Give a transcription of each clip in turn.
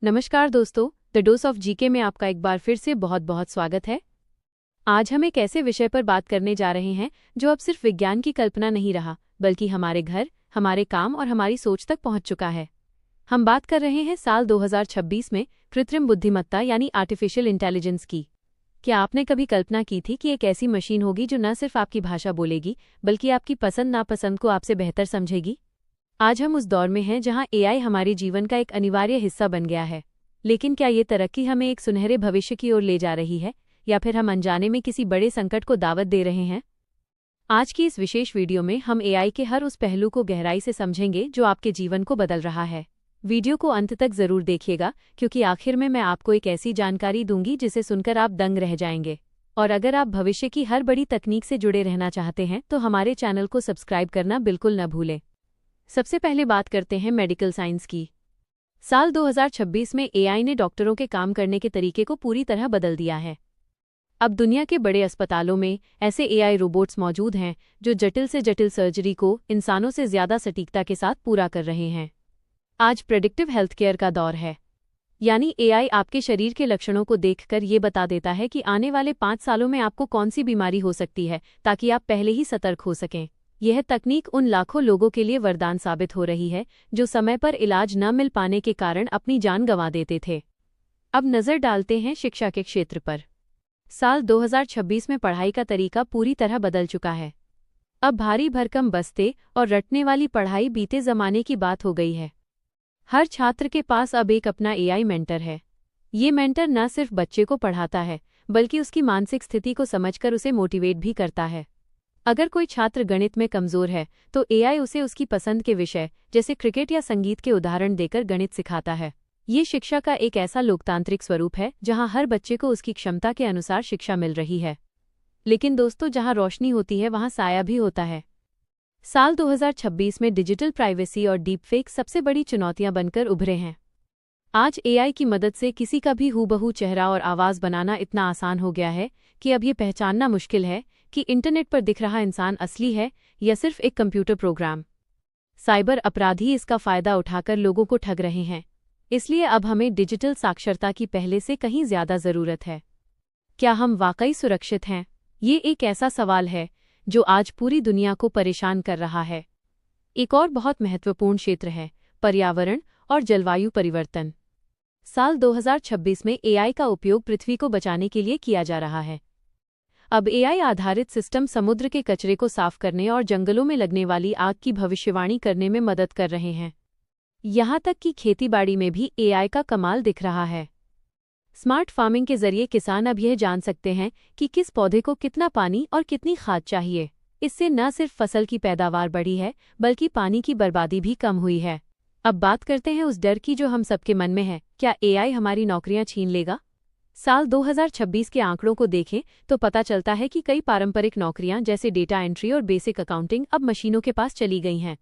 नमस्कार दोस्तों, the dose of GK में आपका एक बार फिर से बहुत बहुत स्वागत है। आज हम एक ऐसे विषय पर बात करने जा रहे हैं जो अब सिर्फ विज्ञान की कल्पना नहीं रहा, बल्कि हमारे घर, हमारे काम और हमारी सोच तक पहुंच चुका है। हम बात कर रहे हैं साल 2026 में कृत्रिम बुद्धिमत्ता यानी आर्टिफिशियल इंटेलिजेंस की। क्या आपने कभी कल्पना की थी कि एक ऐसी मशीन होगी जो न सिर्फ आपकी भाषा बोलेगी, बल्कि आपकी पसंद नापसंद को आपसे बेहतर समझेगी? आज हम उस दौर में हैं जहां एआई हमारे जीवन का एक अनिवार्य हिस्सा बन गया है। लेकिन क्या ये तरक्की हमें एक सुनहरे भविष्य की ओर ले जा रही है, या फिर हम अनजाने में किसी बड़े संकट को दावत दे रहे हैं? आज की इस विशेष वीडियो में हम एआई के हर उस पहलू को गहराई से समझेंगे जो आपके जीवन को बदल रहा है। वीडियो को अंत तक जरूर देखिएगा, क्योंकि आखिर में मैं आपको एक ऐसी जानकारी दूंगी जिसे सुनकर आप दंग रह जाएंगे। और अगर आप भविष्य की हर बड़ी तकनीक से जुड़े रहना चाहते हैं तो हमारे चैनल को सब्सक्राइब करना बिल्कुल न भूलें। सबसे पहले बात करते हैं मेडिकल साइंस की। साल 2026 में एआई ने डॉक्टरों के काम करने के तरीके को पूरी तरह बदल दिया है। अब दुनिया के बड़े अस्पतालों में ऐसे एआई रोबोट्स मौजूद हैं जो जटिल से जटिल सर्जरी को इंसानों से ज्यादा सटीकता के साथ पूरा कर रहे हैं। आज प्रेडिक्टिव हेल्थ केयर का दौर है, यानी एआई आपके शरीर के लक्षणों को देखकर ये बता देता है कि आने वाले 5 सालों में आपको कौन सी बीमारी हो सकती है, ताकि आप पहले ही सतर्क हो सकें। यह तकनीक उन लाखों लोगों के लिए वरदान साबित हो रही है जो समय पर इलाज न मिल पाने के कारण अपनी जान गंवा देते थे। अब नजर डालते हैं शिक्षा के क्षेत्र पर। साल 2026 में पढ़ाई का तरीका पूरी तरह बदल चुका है। अब भारी भरकम बस्ते और रटने वाली पढ़ाई बीते जमाने की बात हो गई है। हर छात्र के पास अब एक अपना एआई मेंटर है। ये मेंटर न सिर्फ बच्चे को पढ़ाता है, बल्कि उसकी मानसिक स्थिति को समझकर उसे मोटिवेट भी करता है। अगर कोई छात्र गणित में कमजोर है तो एआई उसे उसकी पसंद के विषय जैसे क्रिकेट या संगीत के उदाहरण देकर गणित सिखाता है। ये शिक्षा का एक ऐसा लोकतांत्रिक स्वरूप है जहां हर बच्चे को उसकी क्षमता के अनुसार शिक्षा मिल रही है। लेकिन दोस्तों, जहां रोशनी होती है वहां साया भी होता है। साल 2026 में डिजिटल प्राइवेसी और डीपफेक सबसे बड़ी चुनौतियां बनकर उभरे हैं। आज एआई की मदद से किसी का भी हूबहू चेहरा और आवाज बनाना इतना आसान हो गया है कि अब ये पहचानना मुश्किल है कि इंटरनेट पर दिख रहा इंसान असली है या सिर्फ एक कंप्यूटर प्रोग्राम। साइबर अपराधी इसका फायदा उठाकर लोगों को ठग रहे हैं। इसलिए अब हमें डिजिटल साक्षरता की पहले से कहीं ज्यादा जरूरत है। क्या हम वाकई सुरक्षित हैं? ये एक ऐसा सवाल है जो आज पूरी दुनिया को परेशान कर रहा है। एक और बहुत महत्वपूर्ण क्षेत्र है पर्यावरण और जलवायु परिवर्तन। साल 2026 में एआई का उपयोग पृथ्वी को बचाने के लिए किया जा रहा है। अब एआई आधारित सिस्टम समुद्र के कचरे को साफ करने और जंगलों में लगने वाली आग की भविष्यवाणी करने में मदद कर रहे हैं। यहाँ तक कि खेतीबाड़ी में भी एआई का कमाल दिख रहा है। स्मार्ट फार्मिंग के जरिए किसान अब यह जान सकते हैं कि किस पौधे को कितना पानी और कितनी खाद चाहिए। इससे न सिर्फ फसल की पैदावार बढ़ी है, बल्कि पानी की बर्बादी भी कम हुई है। अब बात करते हैं उस डर की जो हम सबके मन में है। क्या एआई हमारी नौकरियां छीन लेगा? साल 2026 के आंकड़ों को देखें तो पता चलता है कि कई पारंपरिक नौकरियां जैसे डेटा एंट्री और बेसिक अकाउंटिंग अब मशीनों के पास चली गई हैं।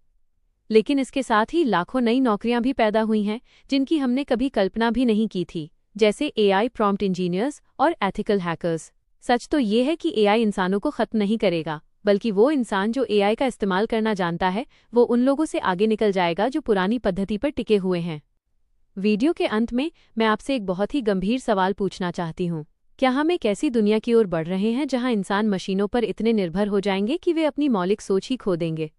लेकिन इसके साथ ही लाखों नई नौकरियां भी पैदा हुई हैं जिनकी हमने कभी कल्पना भी नहीं की थी, जैसे एआई प्रॉम्प्ट इंजीनियर्स और एथिकल हैकर्स। सच तो ये है कि एआई इंसानों को खत्म नहीं करेगा, बल्कि वो इंसान जो एआई का इस्तेमाल करना जानता है वो उन लोगों से आगे निकल जाएगा जो पुरानी पद्धति पर टिके हुए हैं। वीडियो के अंत में मैं आपसे एक बहुत ही गंभीर सवाल पूछना चाहती हूँ। क्या हम एक ऐसी दुनिया की ओर बढ़ रहे हैं जहां इंसान मशीनों पर इतने निर्भर हो जाएंगे कि वे अपनी मौलिक सोच ही खो देंगे?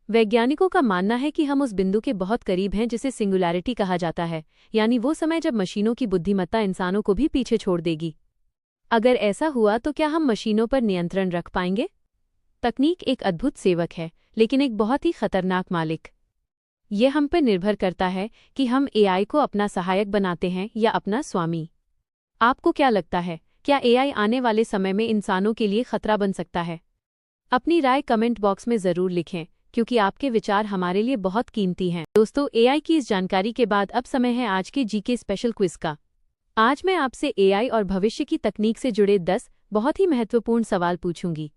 वैज्ञानिकों का मानना है कि हम उस बिंदु के बहुत करीब हैं जिसे सिंगुलैरिटी कहा जाता है, यानी वो समय जब मशीनों की बुद्धिमत्ता इंसानों को भी पीछे छोड़ देगी। अगर ऐसा हुआ तो क्या हम मशीनों पर नियंत्रण रख पाएंगे? तकनीक एक अद्भुत सेवक है, लेकिन एक बहुत ही खतरनाक मालिक। यह हम पर निर्भर करता है कि हम एआई को अपना सहायक बनाते हैं या अपना स्वामी। आपको क्या लगता है, क्या एआई आने वाले समय में इंसानों के लिए खतरा बन सकता है? अपनी राय कमेंट बॉक्स में जरूर लिखें, क्योंकि आपके विचार हमारे लिए बहुत कीमती हैं। दोस्तों, एआई की इस जानकारी के बाद अब समय है आज के जीके स्पेशल क्विज का। आज मैं आपसे एआई और भविष्य की तकनीक से जुड़े 10 बहुत ही महत्वपूर्ण सवाल पूछूंगी।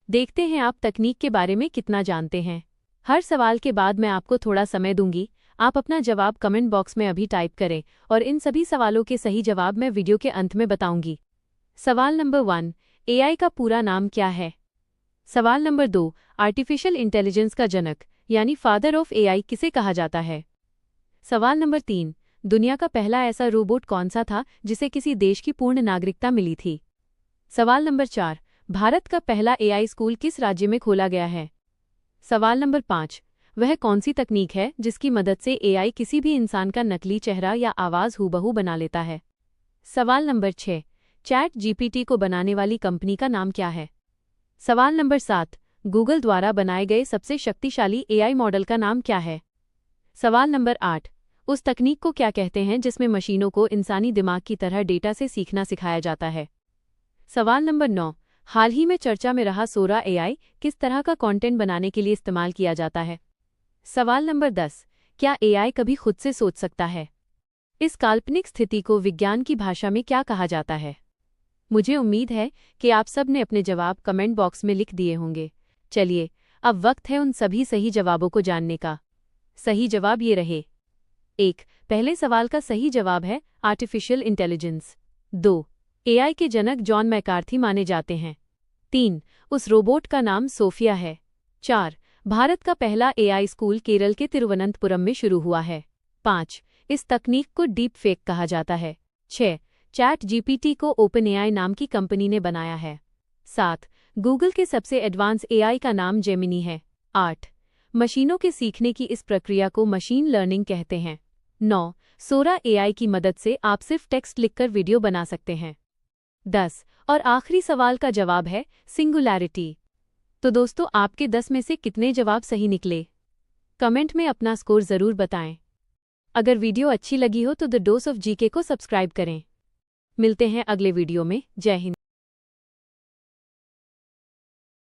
देखते हैं आप तकनीक के बारे में कितना जानते हैं। हर सवाल के बाद मैं आपको थोड़ा समय दूंगी। आप अपना जवाब कमेंट बॉक्स में अभी टाइप करें और इन सभी सवालों के सही जवाब मैं वीडियो के अंत में बताऊंगी। सवाल नंबर 1, एआई का पूरा नाम क्या है? सवाल नंबर 2, आर्टिफिशियल इंटेलिजेंस का जनक यानी फादर ऑफ एआई किसे कहा जाता है? सवाल नंबर 3, दुनिया का पहला ऐसा रोबोट कौन सा था जिसे किसी देश की पूर्ण नागरिकता मिली थी? सवाल नंबर 4, भारत का पहला एआई स्कूल किस राज्य में खोला गया है? सवाल नंबर 5, वह कौन सी तकनीक है जिसकी मदद से एआई किसी भी इंसान का नकली चेहरा या आवाज़ हूबहू बना लेता है? सवाल नंबर 6, चैट जीपीटी को बनाने वाली कंपनी का नाम क्या है? सवाल नंबर 7, गूगल द्वारा बनाए गए सबसे शक्तिशाली एआई मॉडल का नाम क्या है? सवाल नंबर 8, उस तकनीक को क्या कहते हैं जिसमें मशीनों को इंसानी दिमाग की तरह डेटा से सीखना सिखाया जाता है? सवाल नंबर 9, हाल ही में चर्चा में रहा सोरा एआई किस तरह का कंटेंट बनाने के लिए इस्तेमाल किया जाता है? सवाल नंबर 10, क्या एआई कभी खुद से सोच सकता है? इस काल्पनिक स्थिति को विज्ञान की भाषा में क्या कहा जाता है? मुझे उम्मीद है कि आप सब ने अपने जवाब कमेंट बॉक्स में लिख दिए होंगे। चलिए, अब वक्त है उन सभी सही जवाबों को जानने का। सही जवाब ये रहे। 1, पहले सवाल का सही जवाब है आर्टिफिशियल इंटेलिजेंस। 2, एआई के जनक जॉन मैकार्थी माने जाते हैं। 3, उस रोबोट का नाम सोफिया है। 4, भारत का पहला एआई स्कूल केरल के तिरुवनंतपुरम में शुरू हुआ है। 5, इस तकनीक को डीप फेक कहा जाता है। 6, चैट जीपीटी को ओपन एआई नाम की कंपनी ने बनाया है। 7, गूगल के सबसे एडवांस एआई का नाम जेमिनी है। 8, मशीनों के सीखने की इस प्रक्रिया को मशीन लर्निंग कहते हैं। 9, सोरा एआई की मदद से आप सिर्फ टेक्स्ट लिखकर वीडियो बना सकते हैं। 10, और आखिरी सवाल का जवाब है सिंगुलैरिटी। तो दोस्तों, आपके 10 में से कितने जवाब सही निकले? कमेंट में अपना स्कोर ज़रूर बताएं। अगर वीडियो अच्छी लगी हो तो द डोज ऑफ जीके को सब्सक्राइब करें। मिलते हैं अगले वीडियो में। जय हिंद।